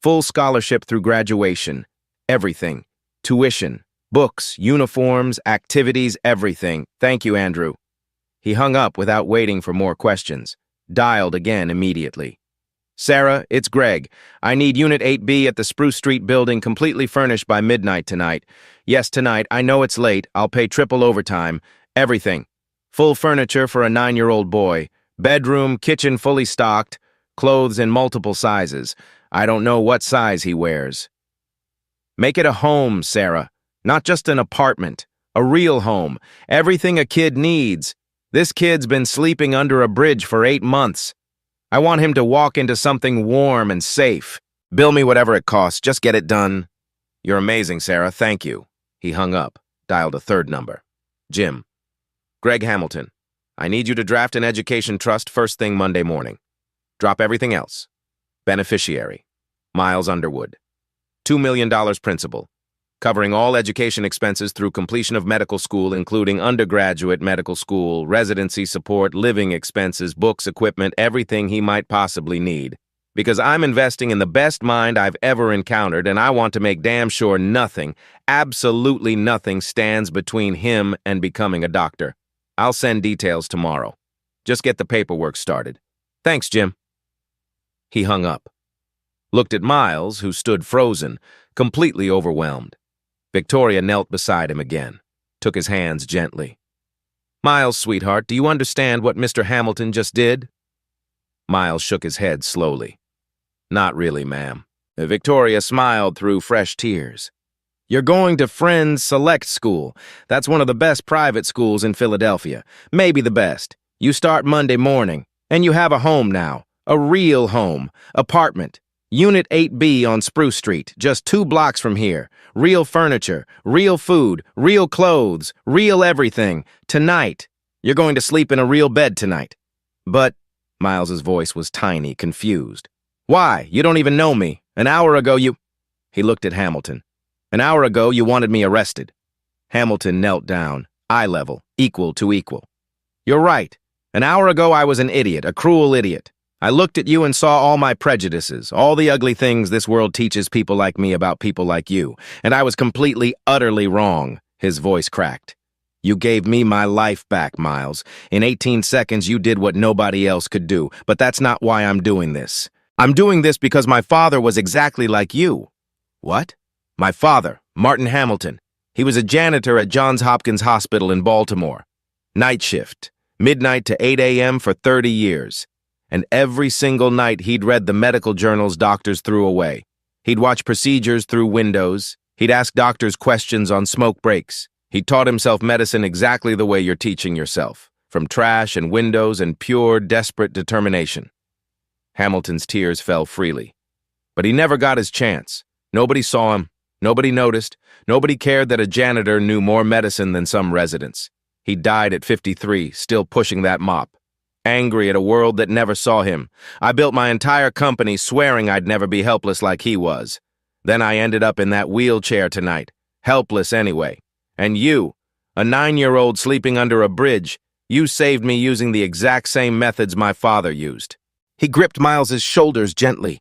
Full scholarship through graduation. Everything. Tuition, books, uniforms, activities, everything. Thank you, Andrew. He hung up without waiting for more questions. Dialed again immediately. Sarah, it's Greg. I need Unit 8B at the Spruce Street building completely furnished by midnight tonight. Yes, tonight. I know it's late. I'll pay triple overtime. Everything. Full furniture for a 9-year-old boy. Bedroom, kitchen fully stocked. Clothes in multiple sizes. I don't know what size he wears. Make it a home, Sarah. Not just an apartment. A real home. Everything a kid needs. This kid's been sleeping under a bridge for 8 months. I want him to walk into something warm and safe. Bill me whatever it costs. Just get it done. You're amazing, Sarah. Thank you. He hung up, dialed a third number. Jim. Greg Hamilton. I need you to draft an education trust first thing Monday morning. Drop everything else. Beneficiary. Miles Underwood. $2 million principal, covering all education expenses through completion of medical school, including undergraduate medical school, residency support, living expenses, books, equipment, everything he might possibly need. Because I'm investing in the best mind I've ever encountered, and I want to make damn sure nothing, absolutely nothing, stands between him and becoming a doctor. I'll send details tomorrow. Just get the paperwork started. Thanks, Jim. He hung up. Looked at Miles, who stood frozen, completely overwhelmed. Victoria knelt beside him again, took his hands gently. Miles, sweetheart, do you understand what Mr. Hamilton just did? Miles shook his head slowly. Not really, ma'am. Victoria smiled through fresh tears. You're going to Friends Select School. That's one of the best private schools in Philadelphia. Maybe the best. You start Monday morning, and you have a home now. A real home. Apartment. Unit 8B on Spruce Street, just 2 blocks from here. Real furniture, real food, real clothes, real everything. Tonight. You're going to sleep in a real bed tonight. But, Miles's voice was tiny, confused. Why? You don't even know me. An hour ago you... He looked at Hamilton. An hour ago you wanted me arrested. Hamilton knelt down, eye level, equal to equal. You're right. An hour ago I was an idiot, a cruel idiot. I looked at you and saw all my prejudices, all the ugly things this world teaches people like me about people like you, and I was completely, utterly wrong. His voice cracked. You gave me my life back, Miles. In 18 seconds, you did what nobody else could do, but that's not why I'm doing this. I'm doing this because my father was exactly like you. What? My father, Martin Hamilton. He was a janitor at Johns Hopkins Hospital in Baltimore. Night shift, midnight to 8 a.m. for 30 years. And every single night he'd read the medical journals doctors threw away. He'd watch procedures through windows. He'd ask doctors questions on smoke breaks. He taught himself medicine exactly the way you're teaching yourself, from trash and windows and pure, desperate determination. Hamilton's tears fell freely. But he never got his chance. Nobody saw him. Nobody noticed. Nobody cared that a janitor knew more medicine than some residents. He died at 53, still pushing that mop. Angry at a world that never saw him. I built my entire company swearing I'd never be helpless like he was. Then I ended up in that wheelchair tonight, helpless anyway. And you, a 9-year-old sleeping under a bridge, you saved me using the exact same methods my father used. He gripped Miles's shoulders gently.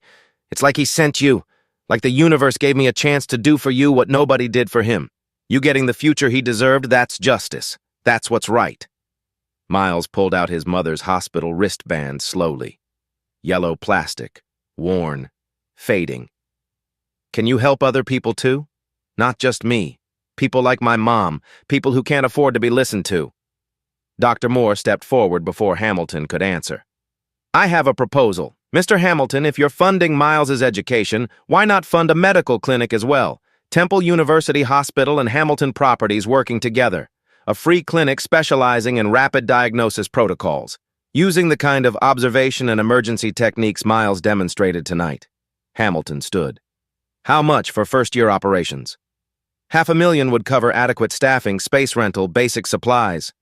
It's like he sent you, like the universe gave me a chance to do for you what nobody did for him. You getting the future he deserved, that's justice. That's what's right. Miles pulled out his mother's hospital wristband slowly. Yellow plastic, worn, fading. Can you help other people too? Not just me. People like my mom, people who can't afford to be listened to. Dr. Moore stepped forward before Hamilton could answer. I have a proposal. Mr. Hamilton, if you're funding Miles's education, why not fund a medical clinic as well? Temple University Hospital and Hamilton Properties working together. A free clinic specializing in rapid diagnosis protocols, using the kind of observation and emergency techniques Miles demonstrated tonight. Hamilton stood. How much for first-year operations? $500,000 would cover adequate staffing, space rental, basic supplies.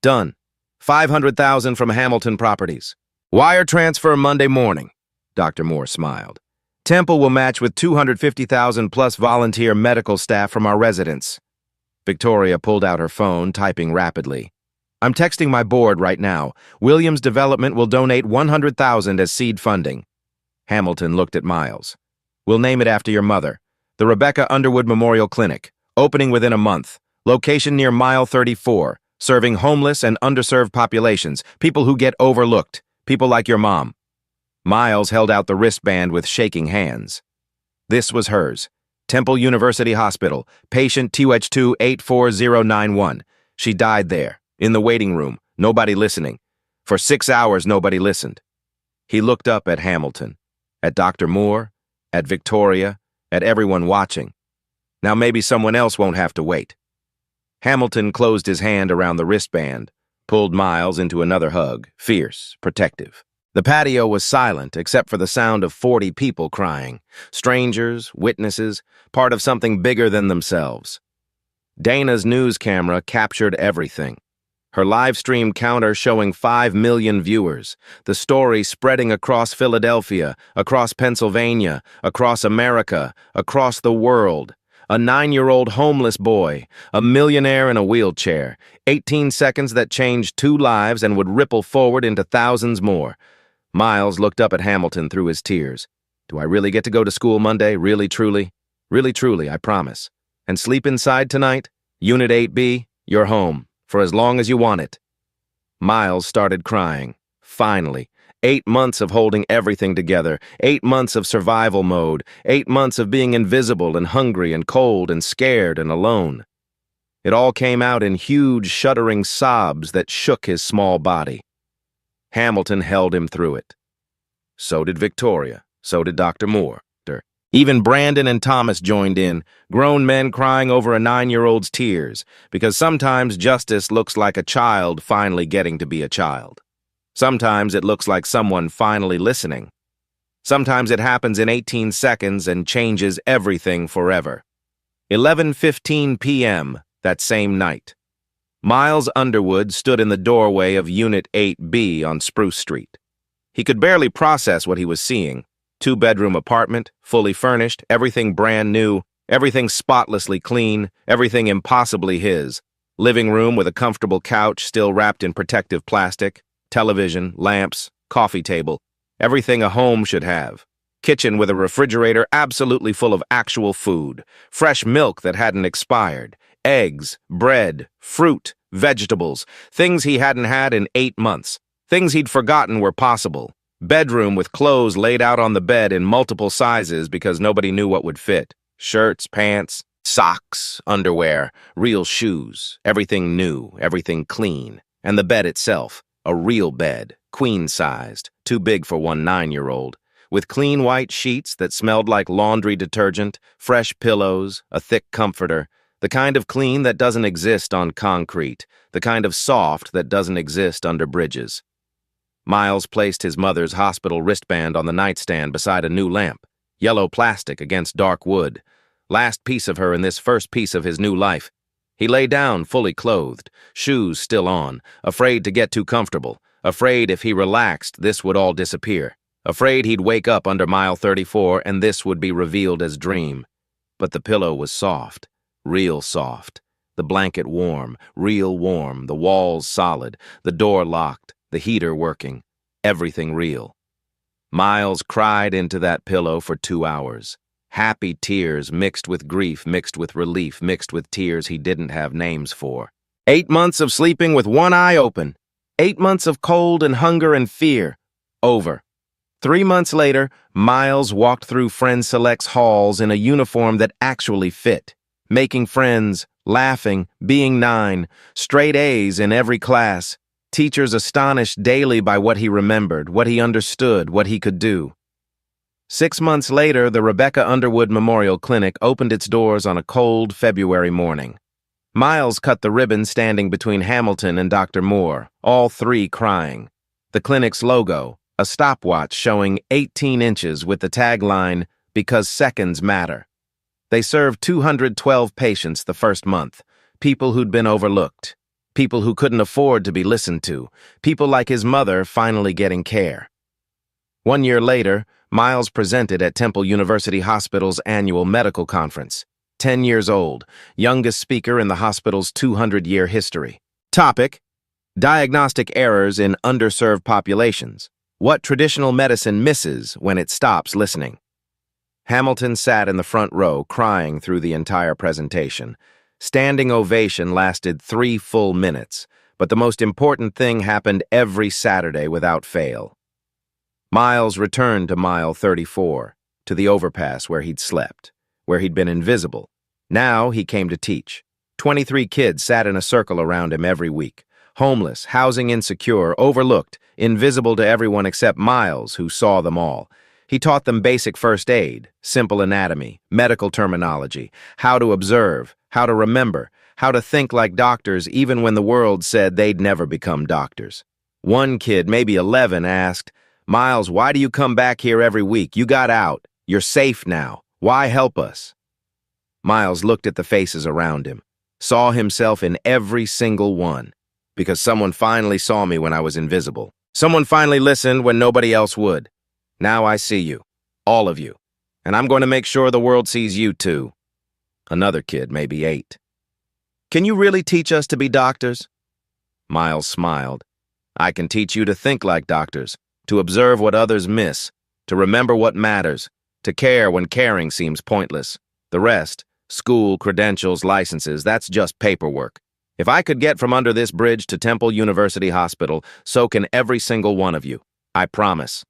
Done. $500,000 from Hamilton Properties. Wire transfer Monday morning. Dr. Moore smiled. Temple will match with $250,000 plus volunteer medical staff from our residents. Victoria pulled out her phone, typing rapidly. I'm texting my board right now. Williams Development will donate $100,000 as seed funding. Hamilton looked at Miles. We'll name it after your mother. The Rebecca Underwood Memorial Clinic. Opening within a month. Location near Mile 34. Serving homeless and underserved populations. People who get overlooked. People like your mom. Miles held out the wristband with shaking hands. This was hers. Temple University Hospital. Patient TUH2 84091. She died there. In the waiting room, nobody listening. For 6 hours, nobody listened. He looked up at Hamilton, at Dr. Moore, at Victoria, at everyone watching. Now maybe someone else won't have to wait. Hamilton closed his hand around the wristband, pulled Miles into another hug, fierce, protective. The patio was silent except for the sound of 40 people crying, strangers, witnesses, part of something bigger than themselves. Dana's news camera captured everything. Her live stream counter showing 5 million viewers, the story spreading across Philadelphia, across Pennsylvania, across America, across the world. A 9-year-old homeless boy, a millionaire in a wheelchair, 18 seconds that changed 2 lives and would ripple forward into thousands more. Miles looked up at Hamilton through his tears. Do I really get to go to school Monday? Really, truly? Really, truly, I promise. And sleep inside tonight? Unit 8B, you're home. For as long as you want it. Miles started crying. Finally. 8 months of holding everything together. 8 months of survival mode. 8 months of being invisible and hungry and cold and scared and alone. It all came out in huge, shuddering sobs that shook his small body. Hamilton held him through it. So did Victoria. So did Dr. Moore. Even Brandon and Thomas joined in, grown men crying over a 9-year-old's tears, because sometimes justice looks like a child finally getting to be a child. Sometimes it looks like someone finally listening. Sometimes it happens in 18 seconds and changes everything forever. 11:15 p.m. that same night. Miles Underwood stood in the doorway of Unit 8B on Spruce Street. He could barely process what he was seeing. 2-bedroom apartment, fully furnished, everything brand new, everything spotlessly clean, everything impossibly his. Living room with a comfortable couch still wrapped in protective plastic, television, lamps, coffee table, everything a home should have. Kitchen with a refrigerator absolutely full of actual food, fresh milk that hadn't expired, eggs, bread, fruit, vegetables, things he hadn't had in 8 months, things he'd forgotten were possible. Bedroom with clothes laid out on the bed in multiple sizes because nobody knew what would fit. Shirts, pants, socks, underwear, real shoes, everything new, everything clean. And the bed itself, a real bed, queen-sized, too big for one 9-year-old, with clean white sheets that smelled like laundry detergent, fresh pillows, a thick comforter, the kind of clean that doesn't exist on concrete, the kind of soft that doesn't exist under bridges. Miles placed his mother's hospital wristband on the nightstand beside a new lamp, yellow plastic against dark wood. Last piece of her in this first piece of his new life. He lay down fully clothed, shoes still on, afraid to get too comfortable, afraid if he relaxed this would all disappear, afraid he'd wake up under Mile 34 and this would be revealed as dream. But the pillow was soft, real soft, the blanket warm, real warm, the walls solid, the door locked, the heater working, everything real. Miles cried into that pillow for 2 hours. Happy tears mixed with grief, mixed with relief, mixed with tears he didn't have names for. 8 months of sleeping with one eye open. 8 months of cold and hunger and fear. Over. 3 months later, Miles walked through Friends Select's halls in a uniform that actually fit. Making friends, laughing, being 9, straight A's in every class. Teachers astonished daily by what he remembered, what he understood, what he could do. 6 months later, the Rebecca Underwood Memorial Clinic opened its doors on a cold February morning. Miles cut the ribbon standing between Hamilton and Dr. Moore, all 3 crying. The clinic's logo, a stopwatch showing 18 inches with the tagline, "Because seconds matter." They served 212 patients the first month, people who'd been overlooked, people who couldn't afford to be listened to, people like his mother finally getting care. 1 year later, Miles presented at Temple University Hospital's annual medical conference. 10 years old, youngest speaker in the hospital's 200-year history. Topic: Diagnostic errors in underserved populations. What traditional medicine misses when it stops listening. Hamilton sat in the front row, crying through the entire presentation. Standing ovation lasted 3 full minutes, but the most important thing happened every Saturday without fail. Miles returned to mile 34, to the overpass where he'd slept, where he'd been invisible. Now he came to teach. 23 kids sat in a circle around him every week. Homeless, housing insecure, overlooked, invisible to everyone except Miles, who saw them all. He taught them basic first aid, simple anatomy, medical terminology, how to observe, how to remember, how to think like doctors even when the world said they'd never become doctors. One kid, maybe 11, asked, "Miles, why do you come back here every week? You got out. You're safe now. Why help us?" Miles looked at the faces around him, saw himself in every single one. Because someone finally saw me when I was invisible. Someone finally listened when nobody else would. Now I see you, all of you, and I'm going to make sure the world sees you too. Another kid, maybe 8. "Can you really teach us to be doctors?" Miles smiled. "I can teach you to think like doctors, to observe what others miss, to remember what matters, to care when caring seems pointless. The rest, school, credentials, licenses, that's just paperwork. If I could get from under this bridge to Temple University Hospital, so can every single one of you. I promise."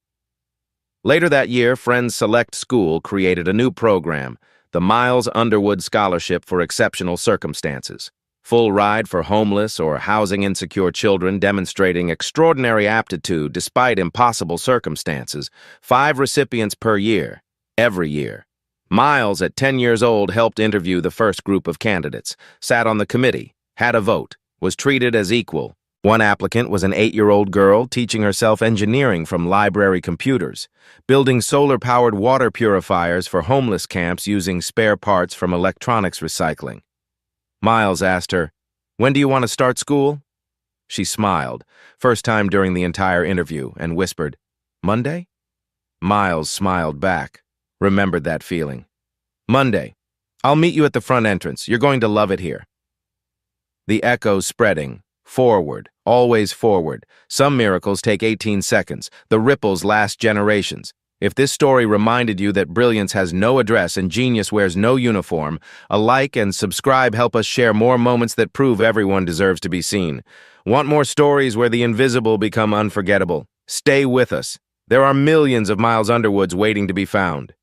Later that year, Friends Select School created a new program, the Miles Underwood Scholarship for Exceptional Circumstances. Full ride for homeless or housing-insecure children demonstrating extraordinary aptitude despite impossible circumstances. 5 recipients per year, every year. Miles, at 10 years old, helped interview the first group of candidates, sat on the committee, had a vote, was treated as equal. One applicant was an 8-year-old girl teaching herself engineering from library computers, building solar-powered water purifiers for homeless camps using spare parts from electronics recycling. Miles asked her, "When do you want to start school?" She smiled, first time during the entire interview, and whispered, "Monday?" Miles smiled back, remembered that feeling. "Monday. I'll meet you at the front entrance. You're going to love it here." The echoes spreading. Forward, always forward. Some miracles take 18 seconds. The ripples last generations. If this story reminded you that brilliance has no address and genius wears no uniform, a like and subscribe help us share more moments that prove everyone deserves to be seen. Want more stories where the invisible become unforgettable? Stay with us. There are millions of Miles Underwoods waiting to be found.